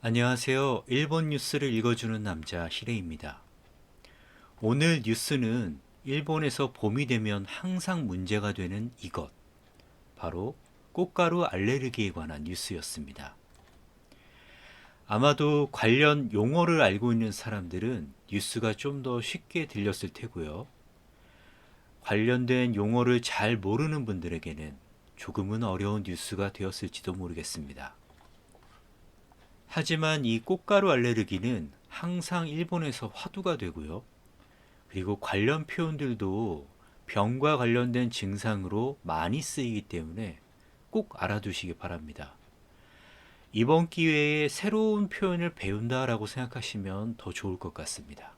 안녕하세요. 일본 뉴스를 읽어주는 남자 시레입니다. 오늘 뉴스는 일본에서 봄이 되면 항상 문제가 되는 이것, 바로 꽃가루 알레르기에 관한 뉴스였습니다. 아마도 관련 용어를 알고 있는 사람들은 뉴스가 좀 더 쉽게 들렸을 테고요. 관련된 용어를 잘 모르는 분들에게는 조금은 어려운 뉴스가 되었을지도 모르겠습니다. 하지만 이 꽃가루 알레르기는 항상 일본에서 화두가 되고요. 그리고 관련 표현들도 병과 관련된 증상으로 많이 쓰이기 때문에 꼭 알아두시기 바랍니다. 이번 기회에 새로운 표현을 배운다라고 생각하시면 더 좋을 것 같습니다.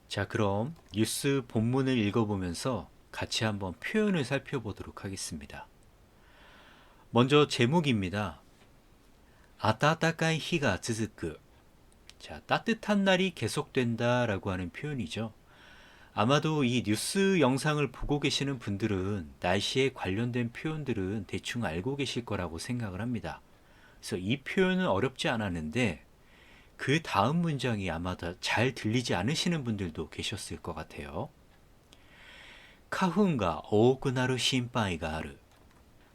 자, 그럼 뉴스 본문을 읽어보면서 같이 한번 표현을 살펴보도록 하겠습니다. 먼저 제목입니다. 아타타카이 히가 즈즈크. 자, 따뜻한 날이 계속된다 라고 하는 표현이죠. 아마도 이 뉴스 영상을 보고 계시는 분들은 날씨에 관련된 표현들은 대충 알고 계실 거라고 생각을 합니다. 그래서 이 표현은 어렵지 않았는데 그 다음 문장이 아마 잘 들리지 않으시는 분들도 계셨을 것 같아요. 카훈가 오오쿠나루 신파이가 아르.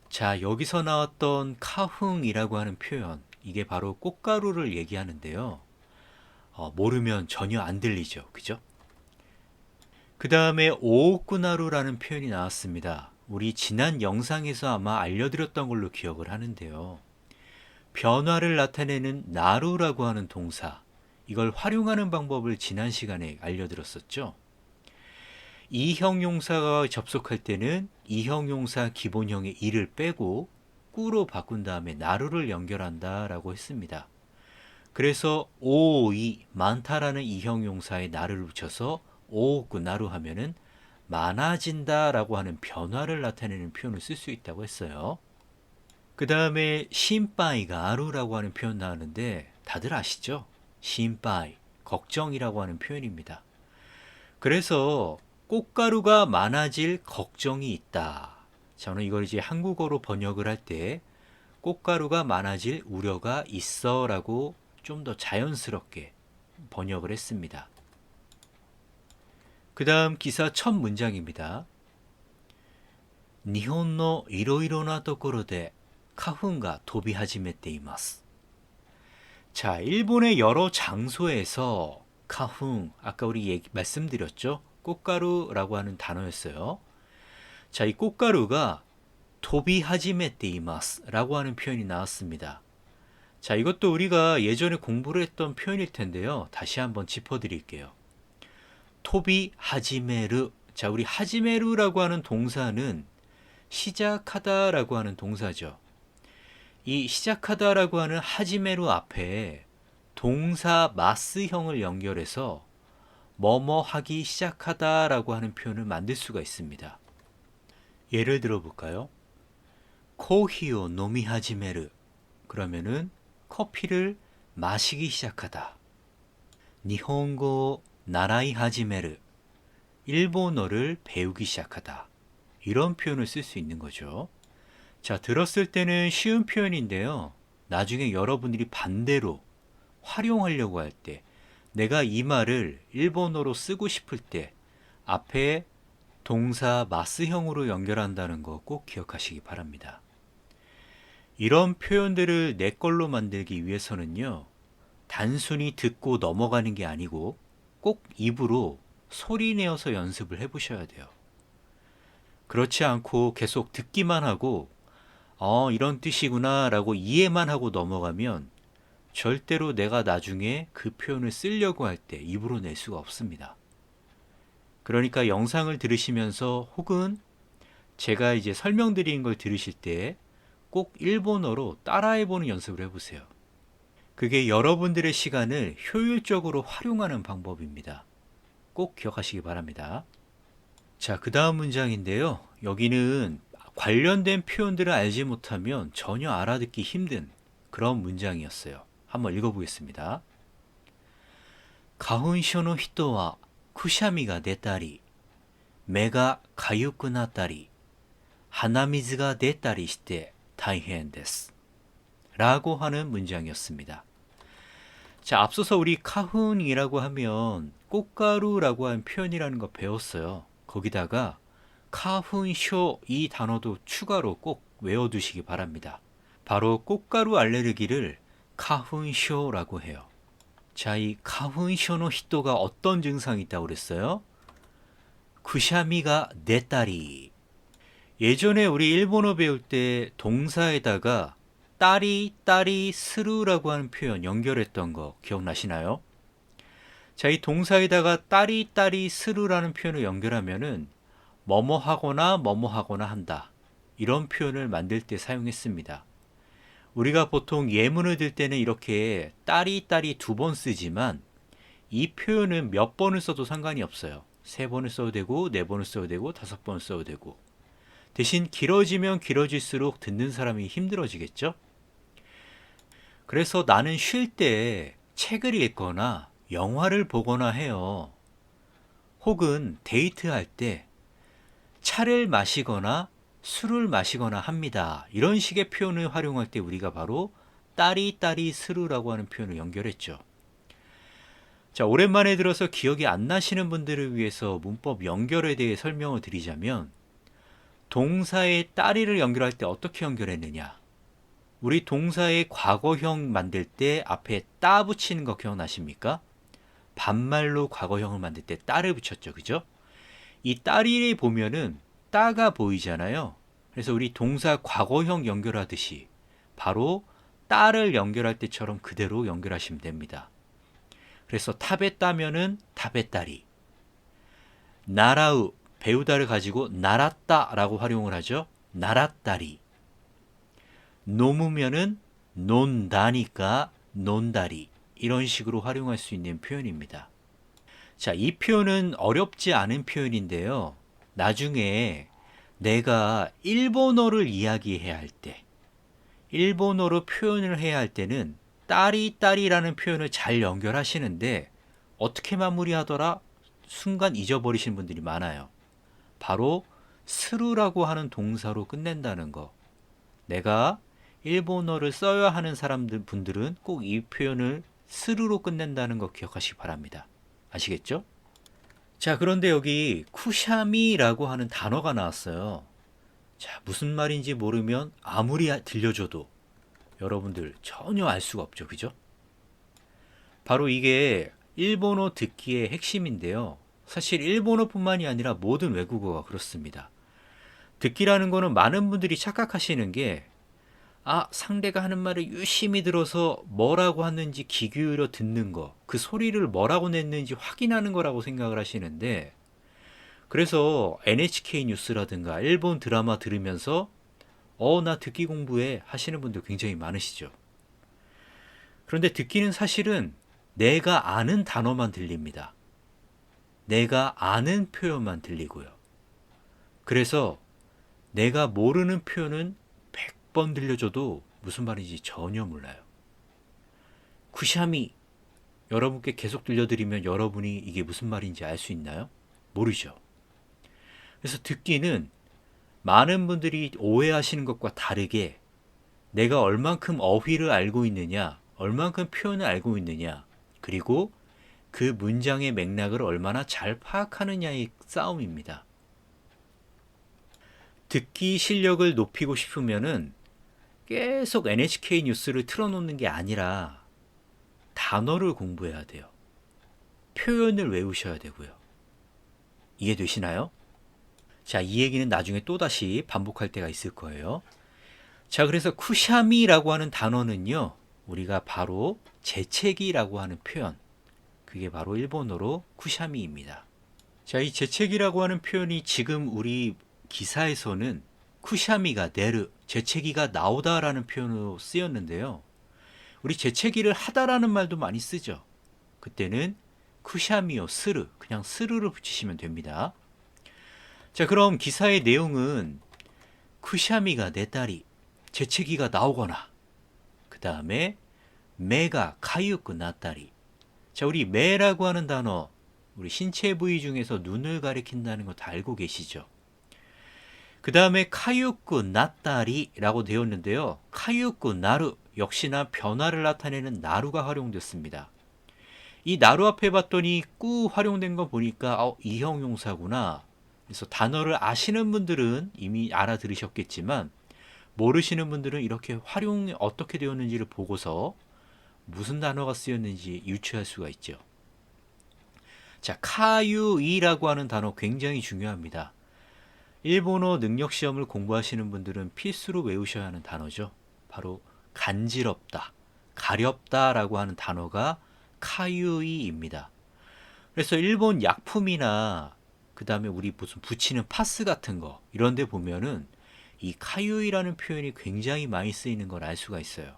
자, 여기서 나왔던 카훈이라고 하는 표현, 이게 바로 꽃가루를 얘기하는데요. 모르면 전혀 안 들리죠. 그죠? 그 다음에 오오쿠나루라는 표현이 나왔습니다. 우리 지난 영상에서 아마 알려드렸던 걸로 기억을 하는데요. 변화를 나타내는 나루라고 하는 동사, 이걸 활용하는 방법을 지난 시간에 알려드렸었죠. 이형용사가 접속할 때는 이형용사 기본형의 이를 빼고 꾸로 바꾼 다음에 나루를 연결한다 라고 했습니다. 그래서 오이 많다라는 이형용사에 나를 붙여서 오오쿠 나루 하면은 많아진다 라고 하는 변화를 나타내는 표현을 쓸 수 있다고 했어요. 그 다음에 신빠이가 아루라고 하는 표현 나오는데 다들 아시죠? 신빠이, 걱정이라고 하는 표현입니다. 그래서 꽃가루가 많아질 걱정이 있다. 저는 이걸 이제 한국어로 번역을 할 때 꽃가루가 많아질 우려가 있어 라고 좀 더 자연스럽게 번역을 했습니다. 그 다음 기사 첫 문장입니다. 일본의 いろいろなところで花粉が飛び始めています. 자, 일본의 여러 장소에서 카훈, 아까 우리 말씀드렸죠? 꽃가루라고 하는 단어였어요. 자, 이 꽃가루가 토비 하지메테 이마스 라고 하는 표현이 나왔습니다. 자, 이것도 우리가 예전에 공부를 했던 표현일 텐데요. 다시 한번 짚어드릴게요. 토비 하지메르. 자, 우리 하지메르라고 하는 동사는 시작하다라고 하는 동사죠. 이 시작하다라고 하는 하지메르 앞에 동사 마스형을 연결해서 뭐뭐 하기 시작하다라고 하는 표현을 만들 수가 있습니다. 예를 들어 볼까요? 코히오 노미 하지메르. 그러면은 커피를 마시기 시작하다. 니혼고 나라이 하지메르. 일본어를 배우기 시작하다. 이런 표현을 쓸 수 있는 거죠. 자, 들었을 때는 쉬운 표현인데요. 나중에 여러분들이 반대로 활용하려고 할 때, 내가 이 말을 일본어로 쓰고 싶을 때 앞에 동사 마스형으로 연결한다는 거 꼭 기억하시기 바랍니다. 이런 표현들을 내 걸로 만들기 위해서는요, 단순히 듣고 넘어가는 게 아니고 꼭 입으로 소리 내어서 연습을 해보셔야 돼요. 그렇지 않고 계속 듣기만 하고 이런 뜻이구나 라고 이해만 하고 넘어가면 절대로 내가 나중에 그 표현을 쓰려고 할 때 입으로 낼 수가 없습니다. 그러니까 영상을 들으시면서 혹은 제가 이제 설명드린 걸 들으실 때 꼭 일본어로 따라해보는 연습을 해보세요. 그게 여러분들의 시간을 효율적으로 활용하는 방법입니다. 꼭 기억하시기 바랍니다. 자, 그 다음 문장인데요. 여기는 관련된 표현들을 알지 못하면 전혀 알아듣기 힘든 그런 문장이었어요. 한번 읽어보겠습니다. 가훈쇼의 히토와 쿠샤미가出たり, 目がかゆくなったり, 鼻水が出たりして大変です. 라고 하는 문장이었습니다. 자, 앞서서 우리 카훈이라고 하면 꽃가루라고 하는 표현이라는 거 배웠어요. 거기다가 카훈쇼 이 단어도 추가로 꼭 외워두시기 바랍니다. 바로 꽃가루 알레르기를 카훈쇼라고 해요. 자, 이 카훈쇼의 히토가 어떤 증상이 있다고 그랬어요? 쿠샤미가 네따리. 예전에 우리 일본어 배울 때 동사에다가 따리 스루라고 하는 표현 연결했던 거 기억나시나요? 자, 이 동사에다가 따리 스루라는 표현을 연결하면은 뭐뭐 하거나 한다. 이런 표현을 만들 때 사용했습니다. 우리가 보통 예문을 들 때는 이렇게 따리 2번 쓰지만 이 표현은 몇 번을 써도 상관이 없어요. 3번을 써도 되고 4번을 써도 되고 5번을 써도 되고. 대신 길어지면 길어질수록 듣는 사람이 힘들어지겠죠? 그래서 나는 쉴 때 책을 읽거나 영화를 보거나 해요. 혹은 데이트할 때 차를 마시거나 술을 마시거나 합니다. 이런 식의 표현을 활용할 때 우리가 바로 따리 스루라고 하는 표현을 연결했죠. 자, 오랜만에 들어서 기억이 안 나시는 분들을 위해서 문법 연결에 대해 설명을 드리자면 동사의 따리를 연결할 때 어떻게 연결했느냐? 우리 동사의 과거형 만들 때 앞에 따 붙이는 거 기억나십니까? 반말로 과거형을 만들 때 따를 붙였죠. 그죠? 이 따리를 보면은 따가 보이잖아요. 그래서 우리 동사 과거형 연결하듯이 바로 따를 연결할 때처럼 그대로 연결하시면 됩니다. 그래서 탑에 따면은 탑에 따리. 나라우, 배우다를 가지고 나랐다라고 활용을 하죠. 나랐다리. 노무면은 논다니까 논다리. 이런 식으로 활용할 수 있는 표현입니다. 자, 이 표현은 어렵지 않은 표현인데요. 나중에 내가 일본어를 이야기해야 할 때, 일본어로 표현을 해야 할 때는 따리라는 표현을 잘 연결하시는데 어떻게 마무리하더라? 순간 잊어버리시는 분들이 많아요. 바로 스루라고 하는 동사로 끝낸다는 거. 내가 일본어를 써야 하는 분들은 꼭 이 표현을 스루로 끝낸다는 거 기억하시기 바랍니다. 아시겠죠? 자, 그런데 여기 쿠샤미라고 하는 단어가 나왔어요. 자, 무슨 말인지 모르면 아무리 들려줘도 여러분들 전혀 알 수가 없죠. 그죠? 바로 이게 일본어 듣기의 핵심인데요. 사실 일본어뿐만이 아니라 모든 외국어가 그렇습니다. 듣기라는 거는 많은 분들이 착각하시는 게 상대가 하는 말을 유심히 들어서 뭐라고 하는지 귀 기울여 듣는 거, 그 소리를 뭐라고 냈는지 확인하는 거라고 생각을 하시는데, 그래서 NHK 뉴스라든가 일본 드라마 들으면서 나 듣기 공부해 하시는 분들 굉장히 많으시죠. 그런데 듣기는 사실은 내가 아는 단어만 들립니다. 내가 아는 표현만 들리고요. 그래서 내가 모르는 표현은 100번 들려줘도 무슨 말인지 전혀 몰라요. 쿠샤미 여러분께 계속 들려드리면 여러분이 이게 무슨 말인지 알 수 있나요? 모르죠. 그래서 듣기는 많은 분들이 오해하시는 것과 다르게 내가 얼만큼 어휘를 알고 있느냐, 얼만큼 표현을 알고 있느냐, 그리고 그 문장의 맥락을 얼마나 잘 파악하느냐의 싸움입니다. 듣기 실력을 높이고 싶으면은 계속 NHK 뉴스를 틀어놓는 게 아니라 단어를 공부해야 돼요. 표현을 외우셔야 되고요. 이해되시나요? 자, 이 얘기는 나중에 또다시 반복할 때가 있을 거예요. 자, 그래서 쿠샤미라고 하는 단어는요, 우리가 바로 재채기라고 하는 표현, 그게 바로 일본어로 쿠샤미입니다. 자, 이 재채기라고 하는 표현이 지금 우리 기사에서는 쿠샤미가 내르, 재채기가 나오다라는 표현으로 쓰였는데요. 우리 재채기를 하다라는 말도 많이 쓰죠. 그때는 쿠샤미요 스르, 그냥 스르를 붙이시면 됩니다. 자, 그럼 기사의 내용은 쿠샤미가 내다리, 재채기가 나오거나, 그 다음에 매가 카유크 나다리. 자, 우리 매라고 하는 단어, 우리 신체 부위 중에서 눈을 가리킨다는 거 다 알고 계시죠? 그 다음에 카유크 나다리라고 되었는데요. 카유크 나루, 역시나 변화를 나타내는 나루가 활용됐습니다. 이 나루 앞에 봤더니 꾸 활용된 거 보니까 이형용사구나. 그래서 단어를 아시는 분들은 이미 알아들으셨겠지만 모르시는 분들은 이렇게 활용이 어떻게 되었는지를 보고서 무슨 단어가 쓰였는지 유추할 수가 있죠. 자, 카유이라고 하는 단어 굉장히 중요합니다. 일본어 능력 시험을 공부하시는 분들은 필수로 외우셔야 하는 단어죠. 바로 간지럽다, 가렵다라고 하는 단어가 카유이입니다. 그래서 일본 약품이나 그 다음에 우리 무슨 붙이는 파스 같은 거 이런 데 보면은 이 카유이라는 표현이 굉장히 많이 쓰이는 걸 알 수가 있어요.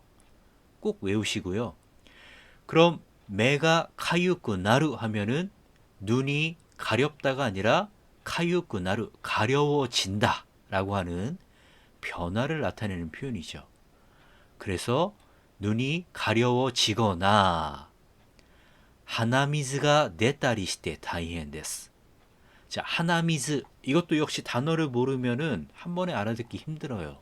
꼭 외우시고요. 그럼 메가 카유쿠 나루 하면은 눈이 가렵다가 아니라 카유쿠 나루 가려워진다 라고 하는 변화를 나타내는 표현이죠. 그래서 눈이 가려워지거나 하나미즈가 내다리 시대 다이엔 데스. 자, 하나미즈 이것도 역시 단어를 모르면은 한 번에 알아듣기 힘들어요.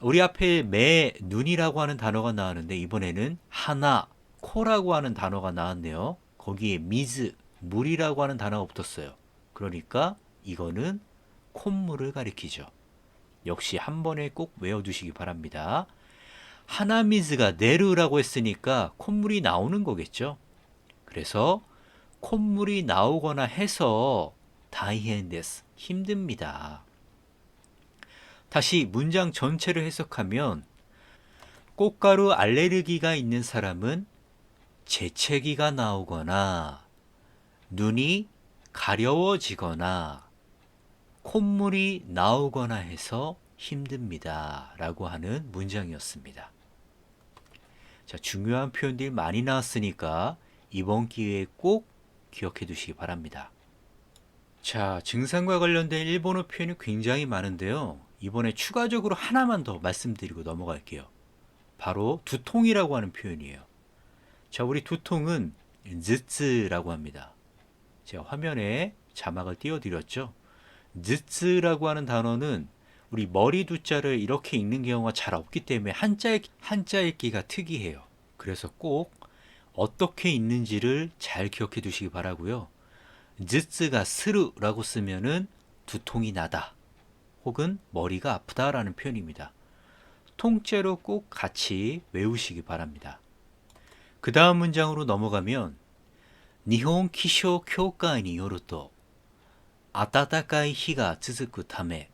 우리 앞에 매 눈이라고 하는 단어가 나왔는데 이번에는 하나 코라고 하는 단어가 나왔네요. 거기에 미즈 물이라고 하는 단어가 붙었어요. 그러니까 이거는 콧물을 가리키죠. 역시 한 번에 꼭 외워두시기 바랍니다. 하나미즈가 내르라고 했으니까 콧물이 나오는 거겠죠. 그래서 콧물이 나오거나 해서 다이엔 데스 힘듭니다. 다시 문장 전체를 해석하면 꽃가루 알레르기가 있는 사람은 재채기가 나오거나 눈이 가려워지거나 콧물이 나오거나 해서 힘듭니다. 라고 하는 문장이었습니다. 자, 중요한 표현들이 많이 나왔으니까 이번 기회에 꼭 기억해 두시기 바랍니다. 자, 증상과 관련된 일본어 표현이 굉장히 많은데요. 이번에 추가적으로 하나만 더 말씀드리고 넘어갈게요. 바로 두통이라고 하는 표현이에요. 자, 우리 두통은 즈츠라고 합니다. 제가 화면에 자막을 띄워드렸죠. 즈츠라고 하는 단어는 우리 머리 두자를 이렇게 읽는 경우가 잘 없기 때문에 한자 읽기가 특이해요. 그래서 꼭 어떻게 읽는지를 잘 기억해 두시기 바라고요. 즈츠가 스르라고 쓰면은 두통이 나다 혹은 머리가 아프다라는 표현입니다. 통째로 꼭 같이 외우시기 바랍니다. 그 다음 문장으로 넘어가면 일본 기상協会によると暖かい日が続くため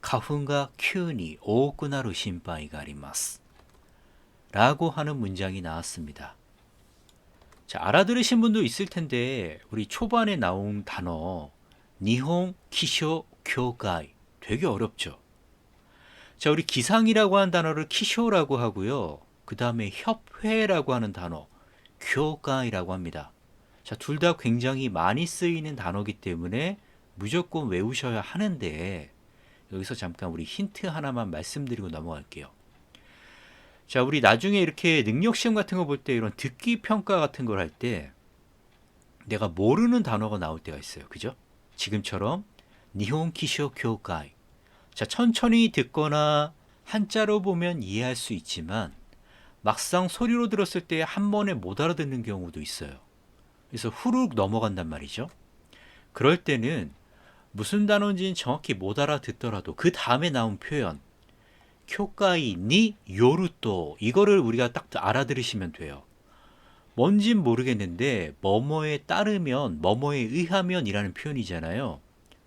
花粉が急に多くなる心配があります라고 하는 문장이 나왔습니다. 자, 알아들으신 분도 있을 텐데 우리 초반에 나온 단어 일본 기상協会되게 어렵죠. 자, 우리 기상이라고 하는 단어를 기쇼라고 하고요. 그 다음에 협회라고 하는 단어 교과이라고 합니다. 자, 둘 다 굉장히 많이 쓰이는 단어이기 때문에 무조건 외우셔야 하는데 여기서 잠깐 우리 힌트 하나만 말씀드리고 넘어갈게요. 자, 우리 나중에 이렇게 능력시험 같은 거 볼 때 이런 듣기 평가 같은 걸 할 때 내가 모르는 단어가 나올 때가 있어요. 그죠? 지금처럼 일본 기상協会. 자, 천천히 듣거나 한자로 보면 이해할 수 있지만 막상 소리로 들었을 때 한 번에 못 알아듣는 경우도 있어요. 그래서 후루룩 넘어간단 말이죠. 그럴 때는 무슨 단어인지는 정확히 못 알아듣더라도 그 다음에 나온 표현 교과이 니 요루또 이거를 우리가 딱 알아들으시면 돼요. 뭔진 모르겠는데 뭐뭐에 따르면 뭐뭐에 의하면 이라는 표현이잖아요.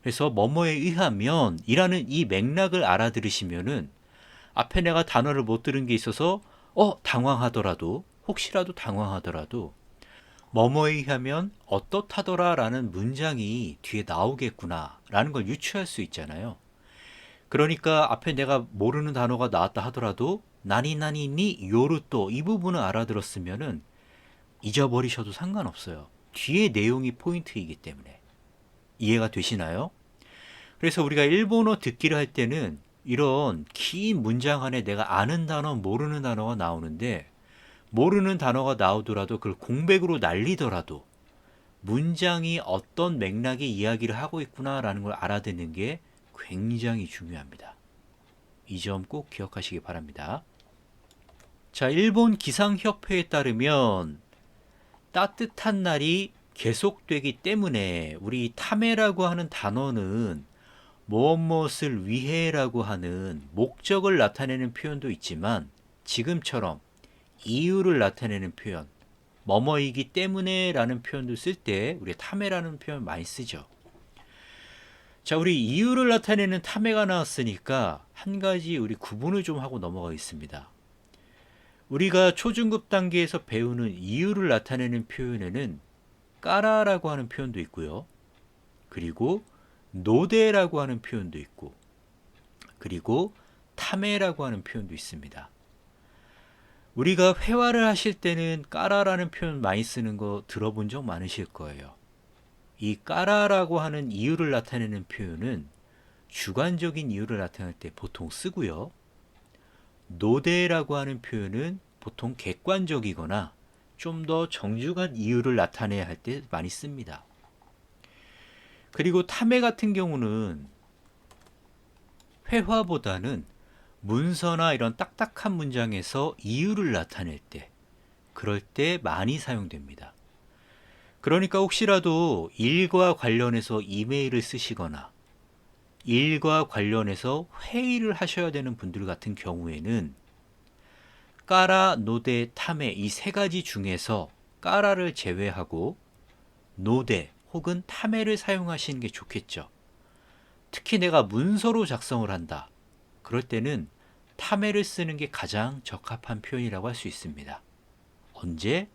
그래서 뭐뭐에 의하면 이라는 이 맥락을 알아들으시면은 앞에 내가 단어를 못 들은 게 있어서 당황하더라도 혹시라도 당황하더라도 뭐뭐에 의하면 어떻다더라 라는 문장이 뒤에 나오겠구나 라는 걸 유추할 수 있잖아요. 그러니까 앞에 내가 모르는 단어가 나왔다 하더라도 나니나니니 요루또 이 부분을 알아들었으면은 잊어버리셔도 상관없어요. 뒤에 내용이 포인트이기 때문에. 이해가 되시나요? 그래서 우리가 일본어 듣기를 할 때는 이런 긴 문장 안에 내가 아는 단어, 모르는 단어가 나오는데 모르는 단어가 나오더라도 그걸 공백으로 날리더라도 문장이 어떤 맥락의 이야기를 하고 있구나라는 걸 알아듣는 게 굉장히 중요합니다. 이 점 꼭 기억하시기 바랍니다. 자, 일본 기상협회에 따르면 따뜻한 날이 계속되기 때문에 우리 타메라고 하는 단어는 무엇을 위해라고 하는 목적을 나타내는 표현도 있지만 지금처럼 이유를 나타내는 표현, 뭐뭐이기 때문에 라는 표현도 쓸 때 우리 타메라는 표현 많이 쓰죠. 자, 우리 이유를 나타내는 타메가 나왔으니까 한 가지 우리 구분을 좀 하고 넘어가겠습니다. 우리가 초중급 단계에서 배우는 이유를 나타내는 표현에는 까라라고 하는 표현도 있고요. 그리고 노데라고 하는 표현도 있고, 그리고 타메라고 하는 표현도 있습니다. 우리가 회화를 하실 때는 까라라는 표현 많이 쓰는 거 들어본 적 많으실 거예요. 이 까라라고 하는 이유를 나타내는 표현은 주관적인 이유를 나타낼 때 보통 쓰고요. 노데라고 하는 표현은 보통 객관적이거나 좀 더 정중한 이유를 나타내야 할 때 많이 씁니다. 그리고 타메 같은 경우는 회화보다는 문서나 이런 딱딱한 문장에서 이유를 나타낼 때, 그럴 때 많이 사용됩니다. 그러니까 혹시라도 일과 관련해서 이메일을 쓰시거나 일과 관련해서 회의를 하셔야 되는 분들 같은 경우에는 까라, 노데, 타메 이 세 가지 중에서 까라를 제외하고 노데 혹은 타메를 사용하시는 게 좋겠죠. 특히 내가 문서로 작성을 한다. 그럴 때는 타메를 쓰는 게 가장 적합한 표현이라고 할 수 있습니다. 언제?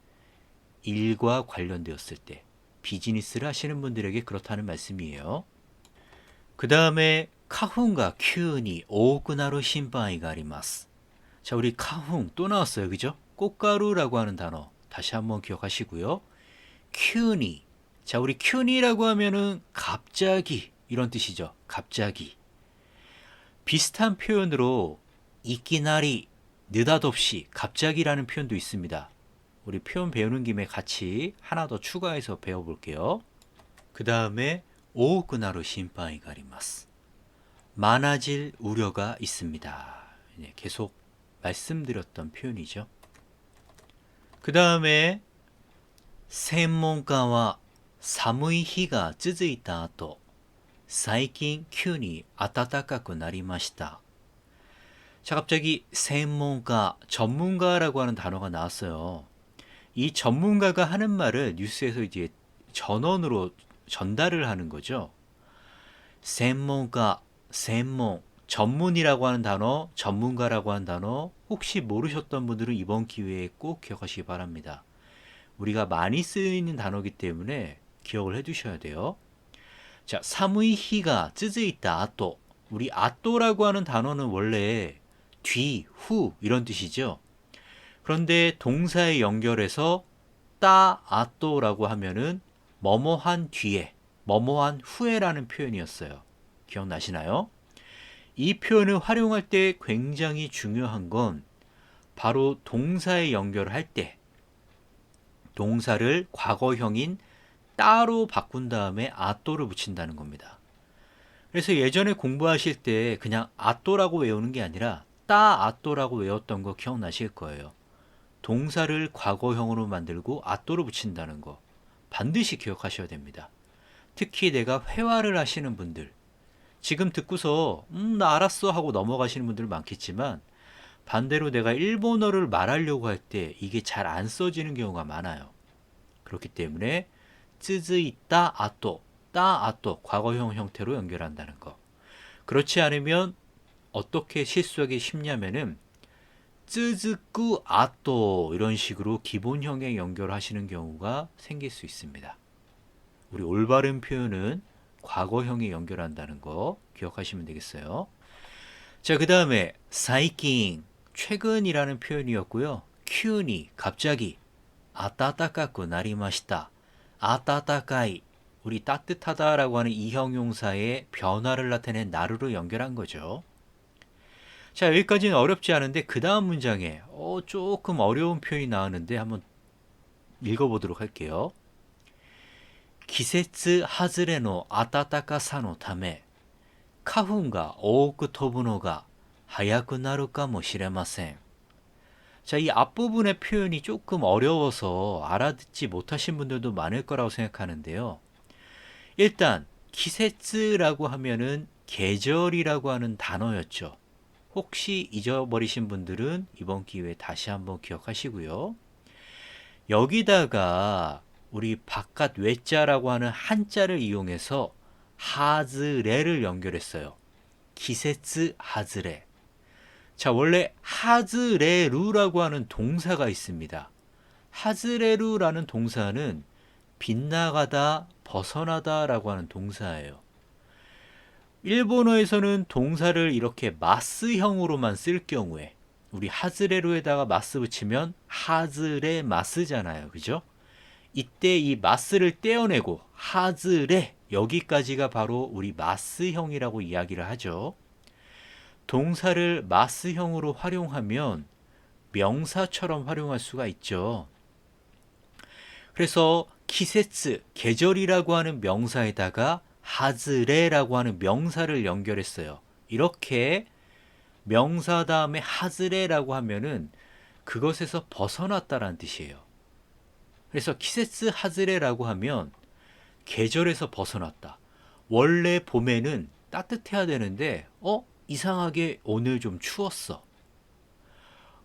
일과 관련되었을 때, 비즈니스를 하시는 분들에게 그렇다는 말씀이에요. 그 다음에 카훈과 큐니 오쿠나루 신바이가 아리마스. 자, 우리 카훈 또 나왔어요. 그죠? 꽃가루라고 하는 단어 다시 한번 기억하시고요. 큐니. 자, 우리 큐니라고 하면은 갑자기 이런 뜻이죠. 갑자기. 비슷한 표현으로 이끼나리 느닷없이 갑자기라는 표현도 있습니다. 우리 표현 배우는 김에 같이 하나 더 추가해서 배워볼게요. 그 다음에 오오쿠나루 심판이가 아리마스. 많아질 우려가 있습니다. 계속 말씀드렸던 표현이죠. 그 다음에専門家は 寒い日が続いた後、最近急に暖かくなりました。 자, 갑자기専門家, 전문가라고 하는 단어가 나왔어요. 이 전문가가 하는 말을 뉴스에서 이제 전원으로 전달을 하는 거죠.専門家,専門, 전문이라고 하는 단어, 전문가라고 하는 단어 혹시 모르셨던 분들은 이번 기회에 꼭 기억하시기 바랍니다. 우리가 많이 쓰이는 단어이기 때문에 기억을 해두셔야 돼요. 자, 사무이 히가 쯔즈이다 아또. 우리 아또라고 하는 단어는 원래 뒤, 후 이런 뜻이죠. 그런데 동사에 연결해서 따 아또라고 하면은 뭐뭐한 뒤에, 뭐뭐한 후에라는 표현이었어요. 기억나시나요? 이 표현을 활용할 때 굉장히 중요한 건 바로 동사에 연결할 때 동사를 과거형인 따로 바꾼 다음에 아또를 붙인다는 겁니다. 그래서 예전에 공부하실 때 그냥 아또라고 외우는 게 아니라 따 아또라고 외웠던 거 기억나실 거예요. 동사를 과거형으로 만들고 아또를 붙인다는 거 반드시 기억하셔야 됩니다. 특히 내가 회화를 하시는 분들, 지금 듣고서 나 알았어 하고 넘어가시는 분들 많겠지만 반대로 내가 일본어를 말하려고 할 때 이게 잘 안 써지는 경우가 많아요. 그렇기 때문에 쯔즈이따 아또, 따 아또 과거형 형태로 연결한다는 거. 그렇지 않으면 어떻게 실수하기 쉽냐면은 쯔즈쿠 아또 이런 식으로 기본형에 연결하시는 경우가 생길 수 있습니다. 우리 올바른 표현은 과거형에 연결한다는 거 기억하시면 되겠어요. 자, 그 다음에 사이킹 최근이라는 표현이었고요. 큐니 갑자기 아따따까쿠 나리마시타. 아따따까이 우리 따뜻하다라고 하는 이형용사의 변화를 나타낸 나루로 연결한 거죠. 자, 여기까지는 어렵지 않은데 그 다음 문장에 조금 어려운 표현이 나왔는데 한번 읽어보도록 할게요. 季節外れの暖かさのため花粉が多く飛ぶのが早くなるかもしれません。 자, 이 앞부분의 표현이 조금 어려워서 알아듣지 못하신 분들도 많을 거라고 생각하는데요. 일단 기세츠라고 하면은 계절이라고 하는 단어였죠. 혹시 잊어버리신 분들은 이번 기회에 다시 한번 기억하시고요. 여기다가 우리 바깥 외자라고 하는 한자를 이용해서 하즈레를 연결했어요. 기세츠 하즈레. 자, 원래 하즈레루라고 하는 동사가 있습니다. 하즈레루라는 동사는 빗나가다, 벗어나다 라고 하는 동사예요. 일본어에서는 동사를 이렇게 마스형으로만 쓸 경우에 우리 하즈레루에다가 마스 붙이면 하즈레 마스잖아요. 그죠? 이때 이 마스를 떼어내고 하즈레 여기까지가 바로 우리 마스형이라고 이야기를 하죠. 동사를 마스형으로 활용하면 명사처럼 활용할 수가 있죠. 그래서 키세츠, 계절이라고 하는 명사에다가 하즈레라고 하는 명사를 연결했어요. 이렇게 명사 다음에 하즈레라고 하면은 그것에서 벗어났다라는 뜻이에요. 그래서 키세츠 하즈레라고 하면 계절에서 벗어났다. 원래 봄에는 따뜻해야 되는데 이상하게 오늘 좀 추웠어.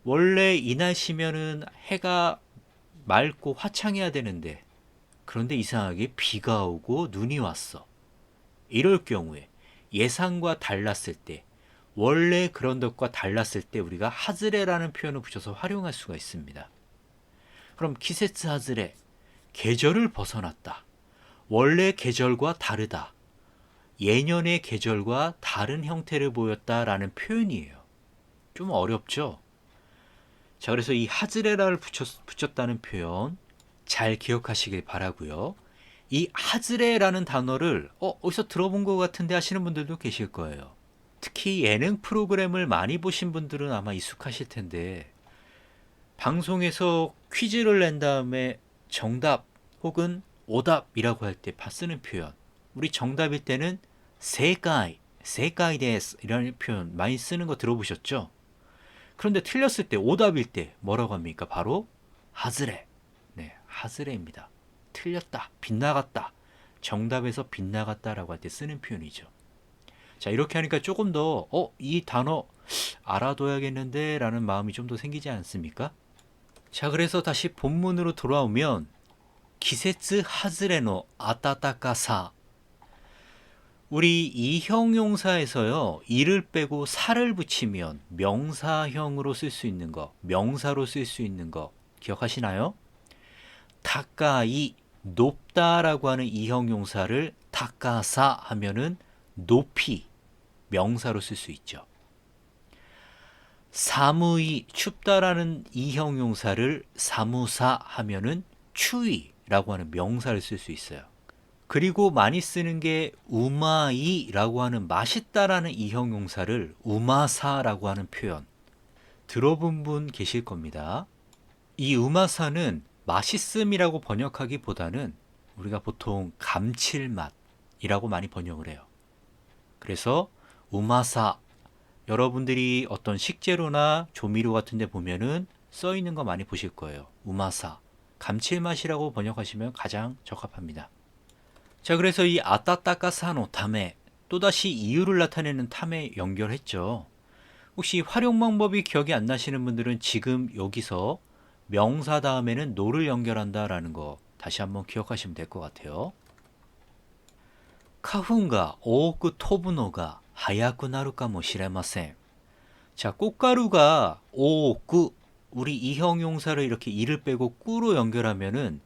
원래 이 날씨면은 해가 맑고 화창해야 되는데 그런데 이상하게 비가 오고 눈이 왔어. 이럴 경우에 예상과 달랐을 때 원래 그런 것과 달랐을 때 우리가 하즈레라는 표현을 붙여서 활용할 수가 있습니다. 그럼 키세츠 하즈레, 계절을 벗어났다. 원래 계절과 다르다. 예년의 계절과 다른 형태를 보였다라는 표현이에요. 좀 어렵죠? 자, 그래서 이 하즈레라를 붙였다는 표현 잘 기억하시길 바라고요. 이 하즈레라는 단어를 어디서 들어본 것 같은데 하시는 분들도 계실 거예요. 특히 예능 프로그램을 많이 보신 분들은 아마 익숙하실 텐데 방송에서 퀴즈를 낸 다음에 정답 혹은 오답이라고 할 때 쓰는 표현, 우리 정답일 때는 세가이, 세가이 데스 이런 표현 많이 쓰는 거 들어보셨죠? 그런데 틀렸을 때, 오답일 때 뭐라고 합니까? 바로 하즈레. 네, 하즈레입니다. 틀렸다, 빗나갔다, 정답에서 빗나갔다라고 할 때 쓰는 표현이죠. 자, 이렇게 하니까 조금 더 이 단어 알아둬야겠는데 라는 마음이 좀 더 생기지 않습니까? 자, 그래서 다시 본문으로 돌아오면 기세츠 하즈레노 아따따까사, 우리 이형용사에서요, 이를 빼고 사를 붙이면 명사형으로 쓸 수 있는 거, 명사로 쓸 수 있는 거 기억하시나요? 타까이, 높다라고 하는 이형용사를 타까사 하면은 높이, 명사로 쓸 수 있죠. 사무이, 춥다라는 이형용사를 사무사 하면은 추위라고 하는 명사를 쓸 수 있어요. 그리고 많이 쓰는 게 우마이라고 하는 맛있다라는 이형용사를 우마사라고 하는 표현 들어본 분 계실 겁니다. 이 우마사는 맛있음이라고 번역하기보다는 우리가 보통 감칠맛이라고 많이 번역을 해요. 그래서 우마사, 여러분들이 어떤 식재료나 조미료 같은 데 보면은 써 있는 거 많이 보실 거예요. 우마사, 감칠맛이라고 번역하시면 가장 적합합니다. 자, 그래서 이 아따따까사노 탐에, 또다시 이유를 나타내는 탐에 연결했죠. 혹시 활용 방법이 기억이 안 나시는 분들은 지금 여기서 명사 다음에는 노를 연결한다라는 거 다시 한번 기억하시면 될 것 같아요. 카훈가 오오쿠 토부노가 하야쿠 나루 까모시레마센. 자, 꽃가루가 오오쿠, 우리 이형용사를 이렇게 이를 빼고 꾸로 연결하면은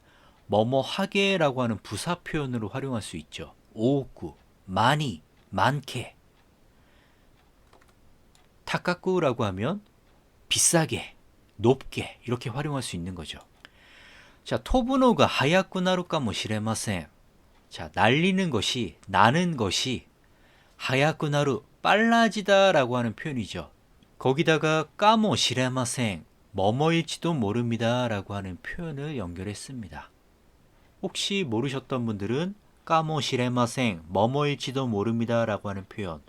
뭐뭐 하게라고 하는 부사 표현으로 활용할 수 있죠. 오오쿠, 많이, 많게. 타카쿠라고 하면 비싸게, 높게 이렇게 활용할 수 있는 거죠. 자, 토부노가 하야쿠 나루 까모시레마센. 자, 날리는 것이, 나는 것이 하야쿠 나루, 빨라지다라고 하는 표현이죠. 거기다가 까모시레마센, 뭐뭐일지도 모릅니다라고 하는 표현을 연결했습니다. 혹시 모르셨던 분들은 까모시레마생, 뭐뭐일지도 모릅니다라고 하는 표현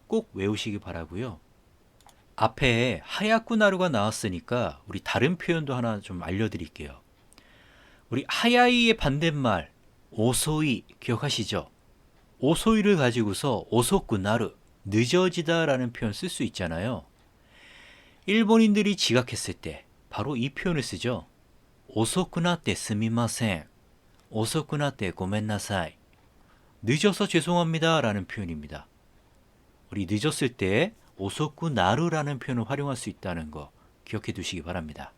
꼭 외우시기 바라고요. 앞에 하야쿠나루가 나왔으니까 우리 다른 표현도 하나 좀 알려드릴게요. 우리 하야이의 반대말 오소이 기억하시죠? 오소이를 가지고서 오소쿠나루 늦어지다라는 표현 쓸 수 있잖아요. 일본인들이 지각했을 때 바로 이 표현을 쓰죠. 오소쿠나tte 스미마센, 오소쿠나tte 고멘나사이. 늦어서 죄송합니다 라는 표현입니다. 우리 늦었을 때 오소쿠나루라는 표현을 활용할 수 있다는 거 기억해 두시기 바랍니다.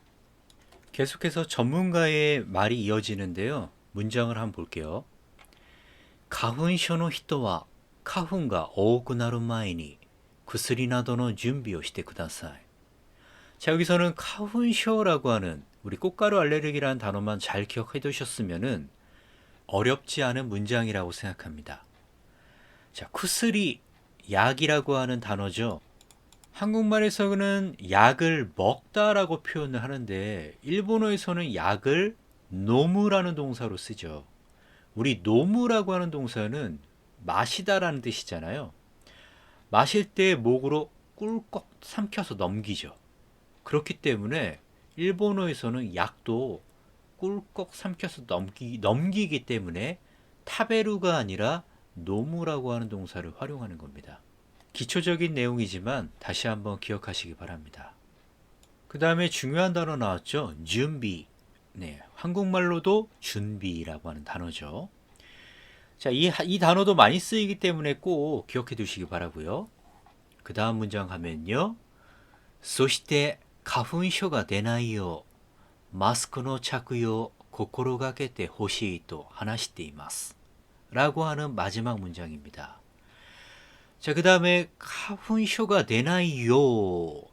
계속해서 전문가의 말이 이어지는데요. 문장을 한번 볼게요.花粉症の人は花粉が多くなる前に薬などの準備をしてください. 자, 여기서는花粉症라고 하는 우리 꽃가루 알레르기라는 단어만 잘 기억해 두셨으면은 어렵지 않은 문장이라고 생각합니다. 자, 쿠스리, 약이라고 하는 단어죠. 한국말에서는 약을 먹다라고 표현을 하는데 일본어에서는 약을 노무라는 동사로 쓰죠. 우리 노무라고 하는 동사는 마시다라는 뜻이잖아요. 마실 때 목으로 꿀꺽 삼켜서 넘기죠. 그렇기 때문에 일본어에서는 약도 꿀꺽 삼켜서 넘기기 때문에 타베루가 아니라 노무라고 하는 동사를 활용하는 겁니다. 기초적인 내용이지만 다시 한번 기억하시기 바랍니다. 그 다음에 중요한 단어 나왔죠. 준비. 네, 한국말로도 준비라고 하는 단어죠. 자, 이 단어도 많이 쓰이기 때문에 꼭 기억해 두시기 바라고요. 그 다음 문장 가면요. そして花粉症が出ないようマスクの着用を心がけてほしいと話しています. 라고 하는 마지막 문장입니다. 자, 그 다음에花粉症が出ないよ.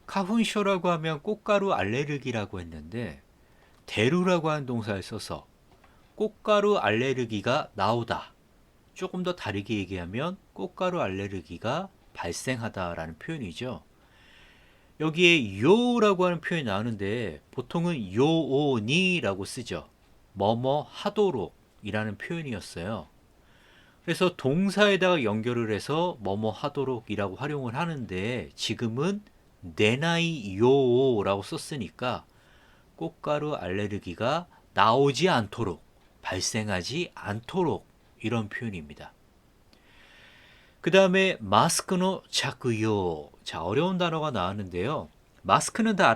花粉症라고 하면 꽃가루 알레르기라고 했는데 대루라고 하는 동사를 써서 꽃가루 알레르기가 나오다. 조금 더 다르게 얘기하면 꽃가루 알레르기가 발생하다라는 표현이죠. 여기에 요라고 하는 표현이 나오는데 보통은 요오니라고 쓰죠. 뭐뭐 하도록 이라는 표현이었어요. 그래서 동사에다가 연결을 해서 뭐뭐 하도록 이라고 활용을 하는데 지금은 내나이 요라고 썼으니까 꽃가루 알레르기가 나오지 않도록, 발생하지 않도록 이런 표현입니다. 그 다음에 마스크노 착요. 자, 어려운 단어가 나왔는데요. 마스크는 다